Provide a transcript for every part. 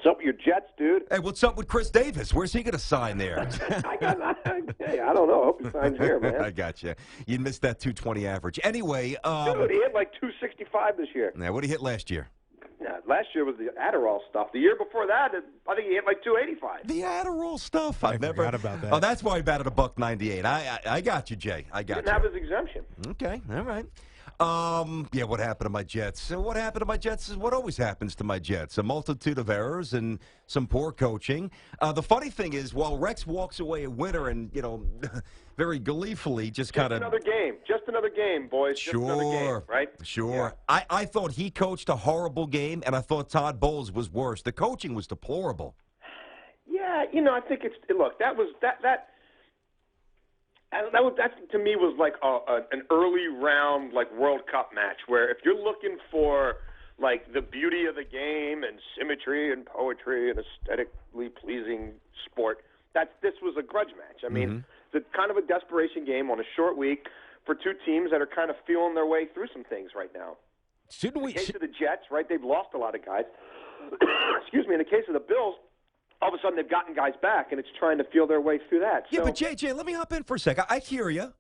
up with your Jets, dude? Hey, what's up with Chris Davis? Where's he going to sign there? I don't know. I hope he signs here, man. I got you. You missed that 220 average. Anyway. Dude, he hit like 265 this year. Now, what did he hit last year? Yeah, last year was the Adderall stuff. The year before that, I think he hit like 285. The Adderall stuff. I forgot about that. Oh, that's why he batted $1.98. I got you, Jay. I got He didn't have his exemption. Okay, all right. Yeah, what happened to my Jets? What happened to my Jets is what always happens to my Jets. A multitude of errors and some poor coaching. The funny thing is, while Rex walks away a winner and, very gleefully just kind of... Just another game, boys. Sure. Just another game, right? Sure. Yeah. I thought he coached a horrible game, and I thought Todd Bowles was worse. The coaching was deplorable. Yeah, I think it's... Look, that to me was like an early round like World Cup match where if you're looking for like the beauty of the game and symmetry and poetry and aesthetically pleasing sport, this was a grudge match. I mean, it's kind of a desperation game on a short week for two teams that are kind of feeling their way through some things right now. Shouldn't we? In the case of the Jets, right? They've lost a lot of guys. Excuse me. In the case of the Bills, all of a sudden they've gotten guys back, and it's trying to feel their way through that. Yeah, but JJ, let me hop in for a sec. I hear you.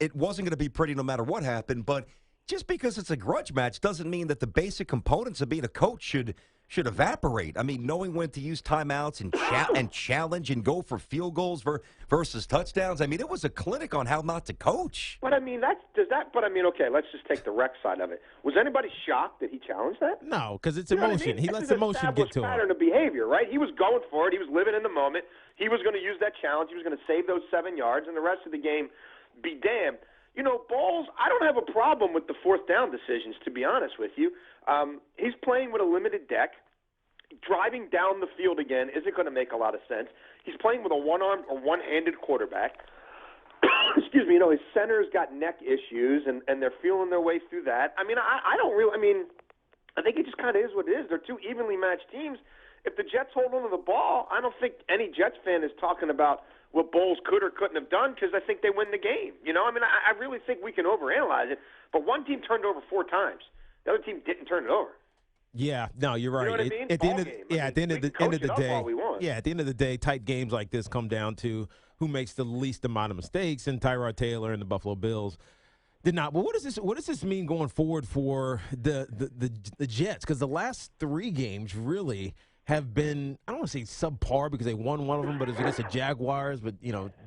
It wasn't going to be pretty no matter what happened, but just because it's a grudge match doesn't mean that the basic components of being a coach should evaporate. I mean, knowing when to use timeouts and challenge and go for field goals versus touchdowns. I mean, it was a clinic on how not to coach. But I mean, okay, let's just take the Rex side of it. Was anybody shocked that he challenged that? No, because it's emotion. He lets emotion get to him. Pattern of behavior, right? He was going for it. He was living in the moment. He was going to use that challenge. He was going to save those 7 yards, and the rest of the game be damned. Bowles, I don't have a problem with the fourth down decisions, to be honest with you. He's playing with a limited deck. Driving down the field again isn't going to make a lot of sense. He's playing with a one-armed or one-handed quarterback. Excuse me, his center's got neck issues, and they're feeling their way through that. I mean, I think it just kind of is what it is. They're two evenly matched teams. If the Jets hold on to the ball, I don't think any Jets fan is talking about what Bowles could or couldn't have done because I think they win the game. I really think we can overanalyze it. But one team turned over 4 times. The other team didn't turn it over. Yeah, no, you're right. You know what I mean? At the end of the day, tight games like this come down to who makes the least amount of mistakes, and Tyrod Taylor and the Buffalo Bills did not. But what does this mean going forward for the Jets? Because the last 3 games really have been, I don't want to say subpar because they won one of them, but it's against the Jaguars. But,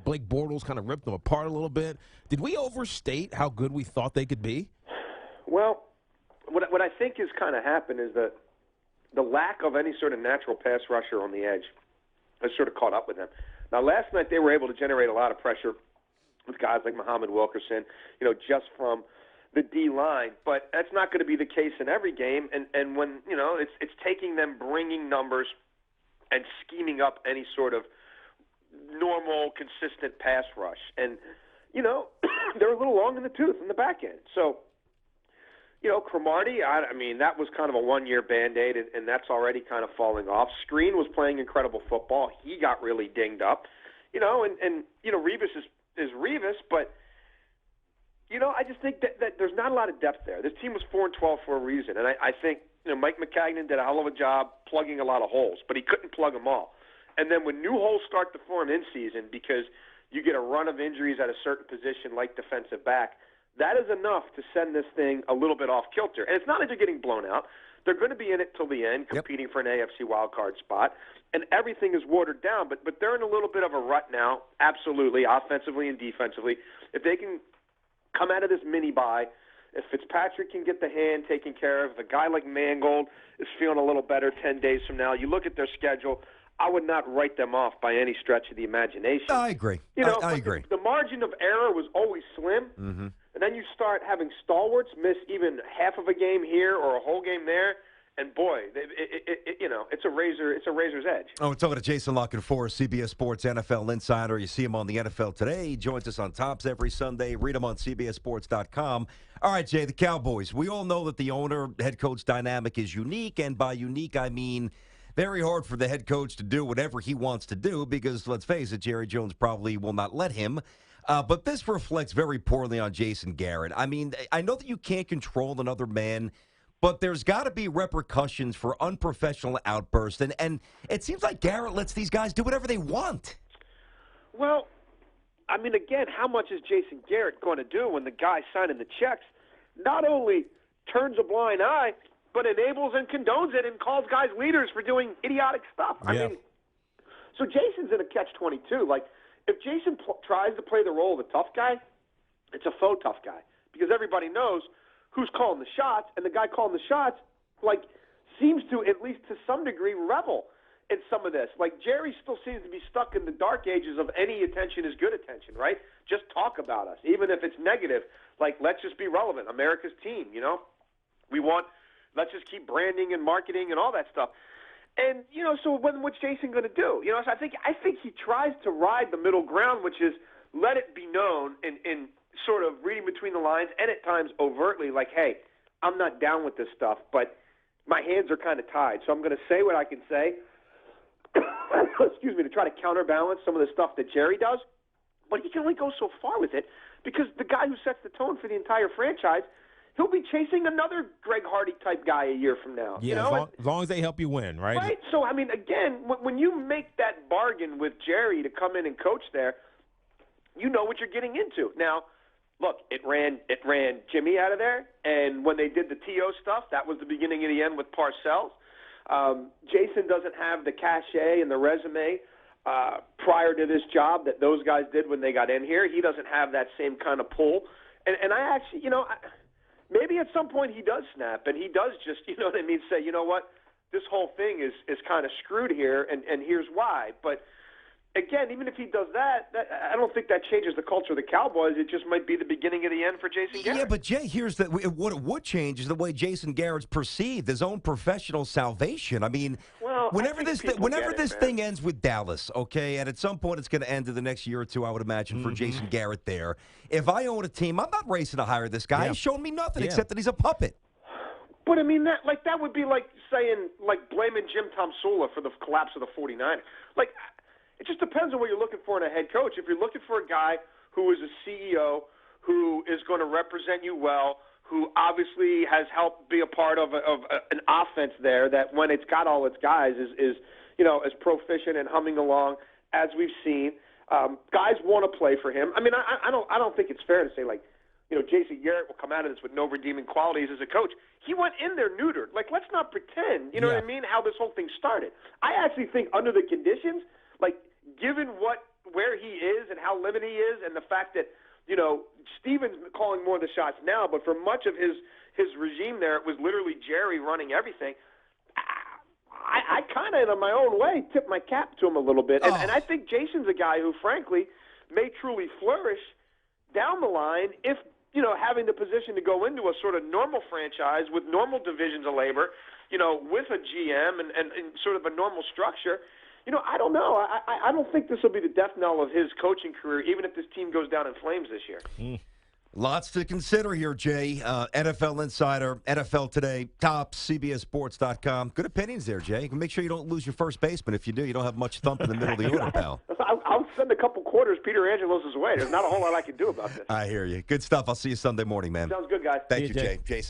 Blake Bortles kind of ripped them apart a little bit. Did we overstate how good we thought they could be? Well, what I think has kind of happened is that the lack of any sort of natural pass rusher on the edge has sort of caught up with them. Now, last night they were able to generate a lot of pressure with guys like Muhammad Wilkerson, just from the D-line, but that's not going to be the case in every game. And when, it's taking them bringing numbers and scheming up any sort of normal, consistent pass rush. And, they're a little long in the tooth in the back end. So, Cromartie, I mean, that was kind of a one-year Band-Aid, and that's already kind of falling off. Screen was playing incredible football. He got really dinged up. And Revis is Revis, but, I just think that there's not a lot of depth there. This team was 4-12 for a reason, and I think, Mike McCagnon did a hell of a job plugging a lot of holes, but he couldn't plug them all. And then when new holes start to form in season because you get a run of injuries at a certain position like defensive back, that is enough to send this thing a little bit off kilter. And it's not like they're getting blown out. They're going to be in it till the end, competing for an AFC wildcard spot, and everything is watered down. But they're in a little bit of a rut now, absolutely, offensively and defensively. If they can come out of this mini-bye, if Fitzpatrick can get the hand taken care of, if a guy like Mangold is feeling a little better 10 days from now, you look at their schedule, I would not write them off by any stretch of the imagination. I agree. I agree. The margin of error was always slim. Mm-hmm. And then you start having stalwarts miss even half of a game here or a whole game there, and boy, it's a razor's edge. Oh, we're talking to Jason La Canfora, CBS Sports NFL Insider. You see him on the NFL Today. He joins us on Tops every Sunday. Read him on CBSSports.com. All right, Jay, the Cowboys. We all know that the owner-head coach dynamic is unique, and by unique I mean very hard for the head coach to do whatever he wants to do because, let's face it, Jerry Jones probably will not let him. But this reflects very poorly on Jason Garrett. I mean, I know that you can't control another man, but there's got to be repercussions for unprofessional outbursts. And it seems like Garrett lets these guys do whatever they want. Well, I mean, again, how much is Jason Garrett going to do when the guy signing the checks not only turns a blind eye, but enables and condones it and calls guys leaders for doing idiotic stuff? Yeah. I mean, so Jason's in a catch-22. Like, if Jason tries to play the role of the tough guy, it's a faux tough guy because everybody knows who's calling the shots, and the guy calling the shots, like, seems to, at least to some degree, revel in some of this. Like, Jerry still seems to be stuck in the dark ages of any attention is good attention, right? Just talk about us, even if it's negative. Like, let's just be relevant. America's team, you know? Let's just keep branding and marketing and all that stuff. And, you know, so what's Jason going to do? You know, so I think he tries to ride the middle ground, which is let it be known in sort of reading between the lines and at times overtly, like, hey, I'm not down with this stuff, but my hands are kind of tied. So I'm going to say what I can say, excuse me, to try to counterbalance some of the stuff that Jerry does. But he can only go so far with it because the guy who sets the tone for the entire franchise, he'll be chasing another Greg Hardy-type guy a year from now. Yeah, you know? as long as they help you win, right? Right. So, I mean, again, when you make that bargain with Jerry to come in and coach there, you know what you're getting into. Now, look, it ran Jimmy out of there, and when they did the T.O. stuff, that was the beginning of the end with Parcells. Jason doesn't have the cachet and the resume prior to this job that those guys did when they got in here. He doesn't have that same kind of pull. And I actually, you know, maybe at some point he does snap, and he does just, you know what I mean, say, you know what, this whole thing is kind of screwed here, and here's why. But again, even if he does that, I don't think that changes the culture of the Cowboys. It just might be the beginning of the end for Jason Garrett. Yeah, but Jay, here's what it would change is the way Jason Garrett's perceived, his own professional salvation. I mean, whenever this thing ends with Dallas, okay, and at some point it's going to end in the next year or two, I would imagine, for Jason Garrett there. If I own a team, I'm not racing to hire this guy. Yeah. He's shown me nothing except that he's a puppet. But, I mean, that would be like saying, like, blaming Jim Tomsula for the collapse of the 49ers. Like, it just depends on what you're looking for in a head coach. If you're looking for a guy who is a CEO, who is going to represent you well, who obviously has helped be a part of an offense there that when it's got all its guys is you know, as proficient and humming along as we've seen. Guys want to play for him. I mean, I don't think it's fair to say, like, you know, Jason Garrett will come out of this with no redeeming qualities as a coach. He went in there neutered. Like, let's not pretend, you know what I mean, how this whole thing started. I actually think under the conditions, like, given where he is and how limited he is and the fact that, you know, Steven's calling more of the shots now, but for much of his regime there, it was literally Jerry running everything. I kind of, in my own way, tip my cap to him a little bit. And I think Jason's a guy who, frankly, may truly flourish down the line if, you know, having the position to go into a sort of normal franchise with normal divisions of labor, you know, with a GM and sort of a normal structure. You know, I don't know. I don't think this will be the death knell of his coaching career, even if this team goes down in flames this year. Lots to consider here, Jay. NFL Insider, NFL Today, Tops, CBSSports.com. Good opinions there, Jay. Make sure you don't lose your first baseman. If you do, you don't have much thump in the middle of the order, pal. I'll send a couple quarters Peter Angelos' way. There's not a whole lot I can do about this. I hear you. Good stuff. I'll see you Sunday morning, man. Sounds good, guys. Thank you, Jay. Jason.